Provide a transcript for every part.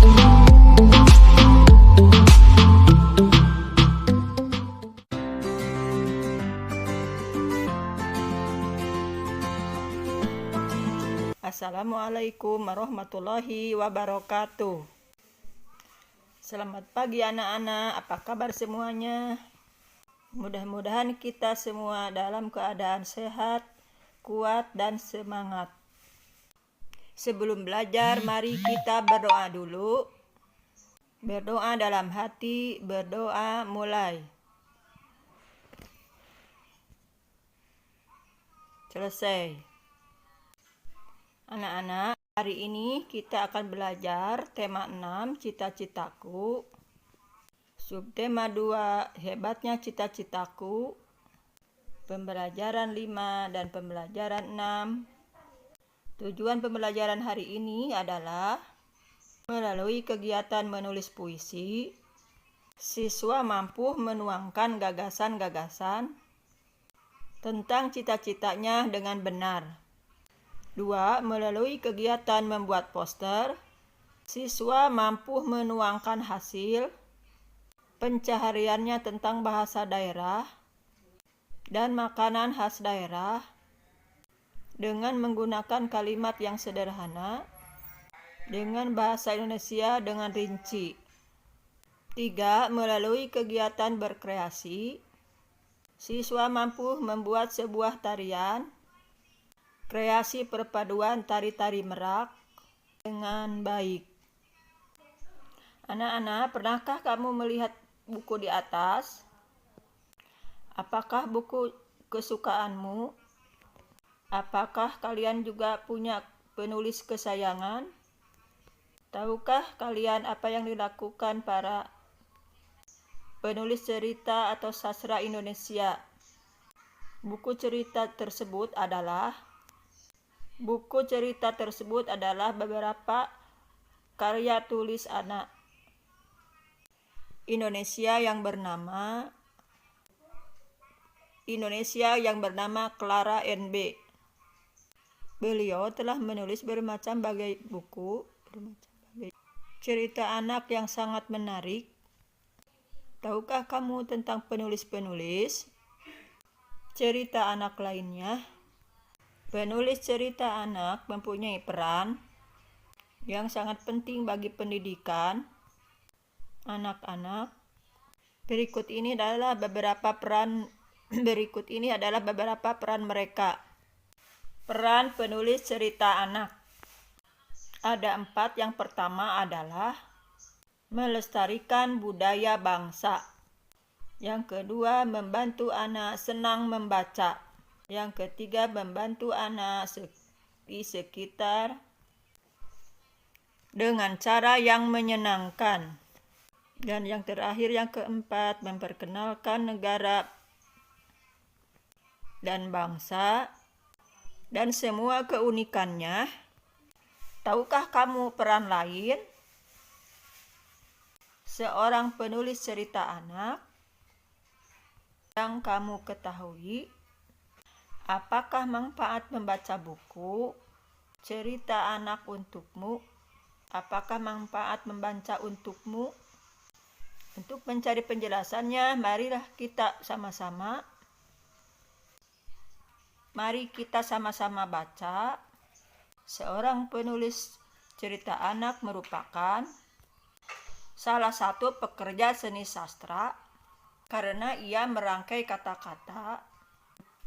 Assalamualaikum warahmatullahi wabarakatuh. Selamat pagi anak-anak, apa kabar semuanya? Mudah-mudahan kita semua dalam keadaan sehat, kuat, dan semangat. Sebelum belajar, mari kita berdoa dulu. Berdoa dalam hati, berdoa mulai. Selesai. Anak-anak, hari ini kita akan belajar tema 6, cita-citaku. Subtema 2, hebatnya cita-citaku. Pembelajaran 5 dan pembelajaran 6. Tujuan pembelajaran hari ini adalah melalui kegiatan menulis puisi, siswa mampu menuangkan gagasan-gagasan tentang cita-citanya dengan benar. 2. Melalui kegiatan membuat poster, siswa mampu menuangkan hasil pencahariannya tentang bahasa daerah dan makanan khas daerah dengan menggunakan kalimat yang sederhana dengan bahasa Indonesia dengan rinci. 3. Melalui kegiatan berkreasi, siswa mampu membuat sebuah tarian kreasi perpaduan tari-tari merak dengan baik. Anak-anak, pernahkah kamu melihat buku di atas? Apakah buku kesukaanmu? Apakah kalian juga punya penulis kesayangan? Tahukah kalian apa yang dilakukan para penulis cerita atau sastra Indonesia? Buku cerita tersebut adalah beberapa karya tulis anak Indonesia yang bernama Clara NB. Beliau telah menulis bermacam buku cerita anak yang sangat menarik. Tahukah kamu tentang penulis-penulis cerita anak lainnya? Penulis cerita anak mempunyai peran yang sangat penting bagi pendidikan anak-anak. Berikut ini adalah beberapa peran mereka. Peran penulis cerita anak. Ada 4. Yang pertama adalah melestarikan budaya bangsa. Yang kedua, membantu anak senang membaca. Yang ketiga, membantu anak di sekitar dengan cara yang menyenangkan. Dan yang terakhir, yang keempat, memperkenalkan negara dan bangsa dan semua keunikannya. Tahukah kamu peran lain seorang penulis cerita anak yang kamu ketahui? Apakah manfaat membaca buku cerita anak untukmu? Apakah manfaat membaca untukmu? Untuk mencari penjelasannya, marilah kita sama-sama baca. Seorang penulis cerita anak merupakan salah satu pekerja seni sastra karena ia merangkai kata-kata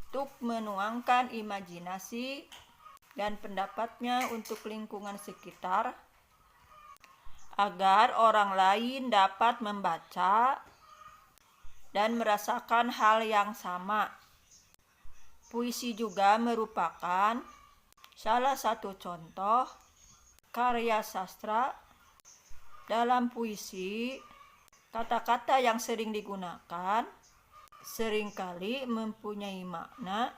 untuk menuangkan imajinasi dan pendapatnya untuk lingkungan sekitar agar orang lain dapat membaca dan merasakan hal yang sama. Puisi juga merupakan salah satu contoh karya sastra. Dalam puisi, kata-kata yang sering digunakan seringkali mempunyai makna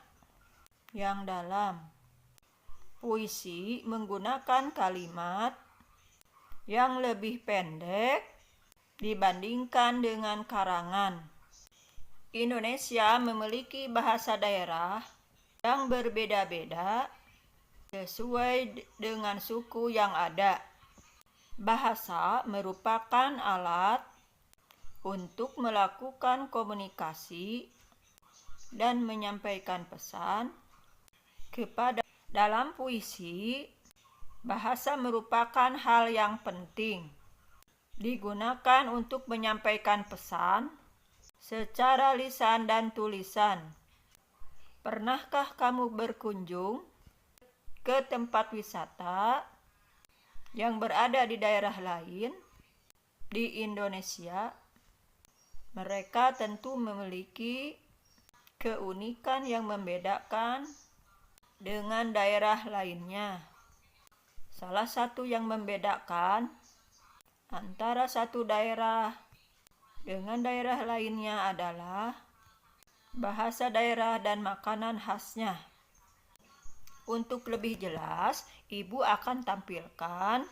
yang dalam. Puisi menggunakan kalimat yang lebih pendek dibandingkan dengan karangan. Indonesia memiliki bahasa daerah yang berbeda-beda sesuai dengan suku yang ada. Bahasa merupakan alat untuk melakukan komunikasi dan menyampaikan pesan kepada. Dalam puisi, bahasa merupakan hal yang penting, digunakan untuk menyampaikan pesan secara lisan dan tulisan. Pernahkah kamu berkunjung ke tempat wisata yang berada di daerah lain di Indonesia? Mereka tentu memiliki keunikan yang membedakan dengan daerah lainnya. Salah satu yang membedakan antara satu daerah dengan daerah lainnya adalah bahasa daerah dan makanan khasnya. Untuk lebih jelas, Ibu akan tampilkan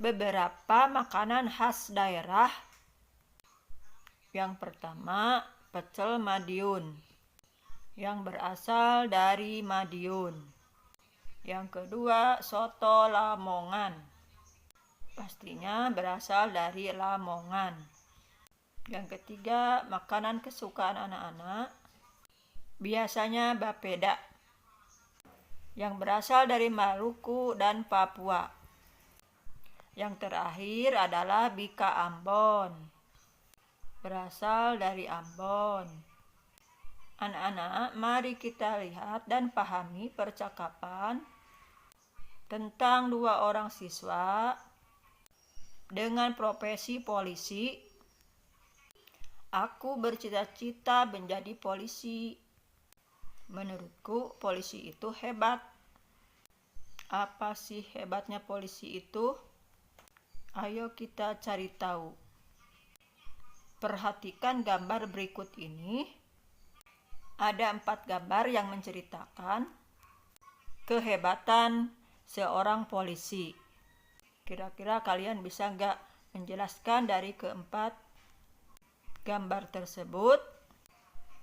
beberapa makanan khas daerah. Yang pertama, pecel Madiun yang berasal dari Madiun. Yang kedua, soto Lamongan, pastinya berasal dari Lamongan. Yang ketiga, makanan kesukaan anak-anak, biasanya bapeda, yang berasal dari Maluku dan Papua. Yang terakhir adalah bika Ambon, berasal dari Ambon. Anak-anak, mari kita lihat dan pahami percakapan tentang dua orang siswa dengan profesi polisi. Aku bercita-cita menjadi polisi. Menurutku, polisi itu hebat. Apa sih hebatnya polisi itu? Ayo kita cari tahu. Perhatikan gambar berikut ini. Ada 4 gambar yang menceritakan kehebatan seorang polisi. Kira-kira kalian bisa nggak menjelaskan dari keempat gambar tersebut?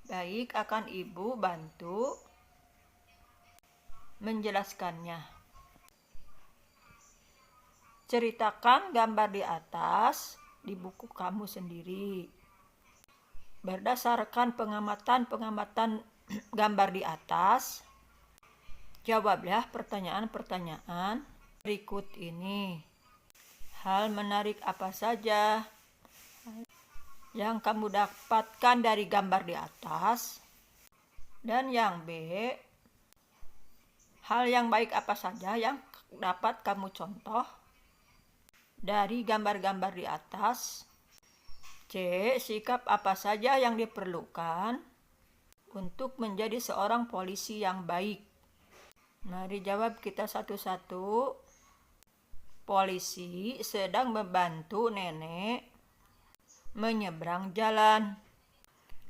Baik, akan Ibu bantu menjelaskannya. Ceritakan gambar di atas di buku kamu sendiri. Berdasarkan pengamatan gambar di atas, jawablah pertanyaan-pertanyaan berikut ini. Hal menarik apa saja yang kamu dapatkan dari gambar di atas? Dan yang B, hal yang baik apa saja yang dapat kamu contoh dari gambar-gambar di atas? C, sikap apa saja yang diperlukan untuk menjadi seorang polisi yang baik? Mari jawab kita satu-satu. Polisi sedang membantu nenek menyeberang jalan.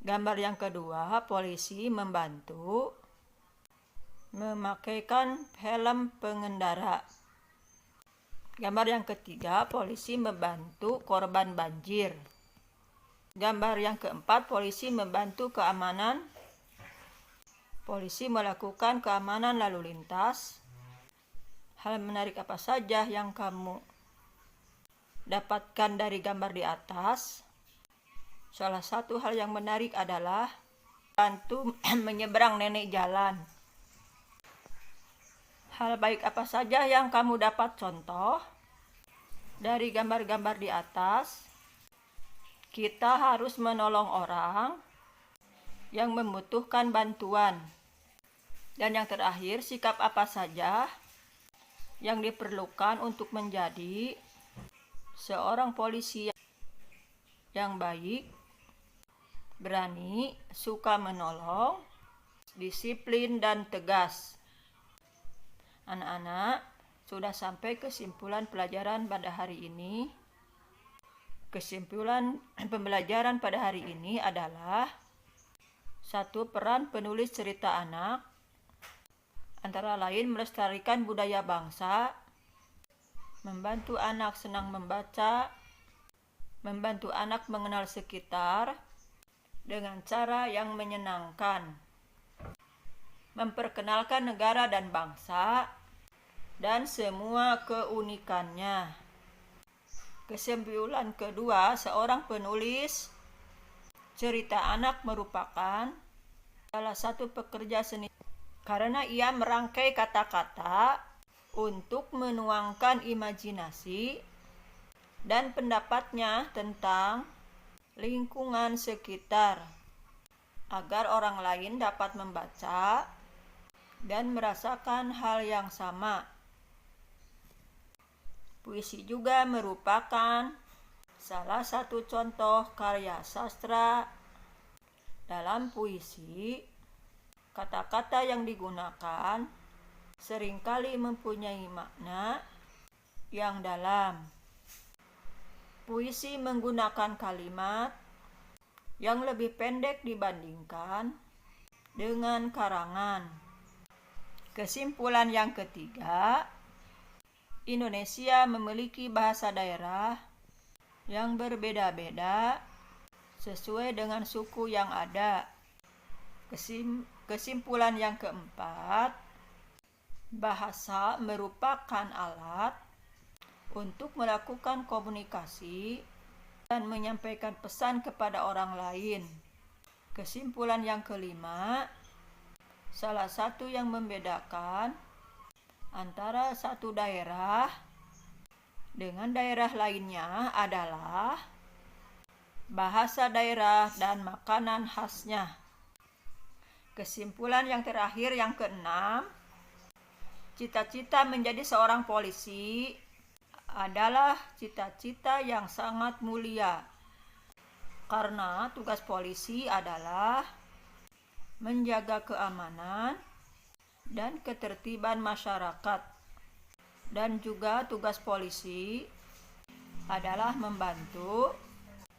Gambar yang kedua, polisi membantu memakaikan helm pengendara. Gambar yang ketiga, polisi membantu korban banjir. Gambar yang keempat, polisi membantu keamanan. Polisi melakukan keamanan lalu lintas. Hal menarik apa saja yang kamu dapatkan dari gambar di atas? Salah satu hal yang menarik adalah bantu menyeberang nenek jalan. Hal baik apa saja yang kamu dapat contoh dari gambar-gambar di atas? Kita harus menolong orang yang membutuhkan bantuan. Dan yang terakhir, sikap apa saja yang diperlukan untuk menjadi seorang polisi yang baik, berani, suka menolong, disiplin, dan tegas. Anak-anak, sudah sampai kesimpulan pelajaran pada hari ini. Kesimpulan pembelajaran pada hari ini adalah 1. Peran penulis cerita anak, antara lain melestarikan budaya bangsa, membantu anak senang membaca, membantu anak mengenal sekitar dengan cara yang menyenangkan, memperkenalkan negara dan bangsa dan semua keunikannya. Kesimpulan kedua, seorang penulis cerita anak merupakan salah satu pekerja seni karena ia merangkai kata-kata untuk menuangkan imajinasi dan pendapatnya tentang lingkungan sekitar agar orang lain dapat membaca dan merasakan hal yang sama. Puisi juga merupakan salah satu contoh karya sastra. Dalam puisi, kata-kata yang digunakan seringkali mempunyai makna yang dalam. Puisi menggunakan kalimat yang lebih pendek dibandingkan dengan karangan. Kesimpulan yang ketiga, Indonesia memiliki bahasa daerah yang berbeda-beda sesuai dengan suku yang ada. Kesimpulan yang keempat, bahasa merupakan alat untuk melakukan komunikasi dan menyampaikan pesan kepada orang lain. Kesimpulan yang kelima, salah satu yang membedakan antara satu daerah dengan daerah lainnya adalah bahasa daerah dan makanan khasnya. Kesimpulan yang terakhir, yang keenam, cita-cita menjadi seorang polisi adalah cita-cita yang sangat mulia karena tugas polisi adalah menjaga keamanan dan ketertiban masyarakat, dan juga tugas polisi adalah membantu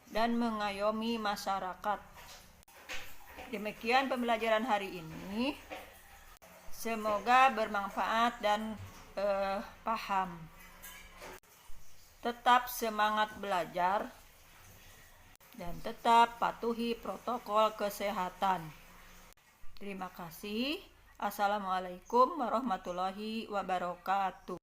dan mengayomi masyarakat. Demikian pembelajaran hari ini. Semoga bermanfaat dan paham. Tetap semangat belajar dan tetap patuhi protokol kesehatan. Terima kasih. Assalamualaikum warahmatullahi wabarakatuh.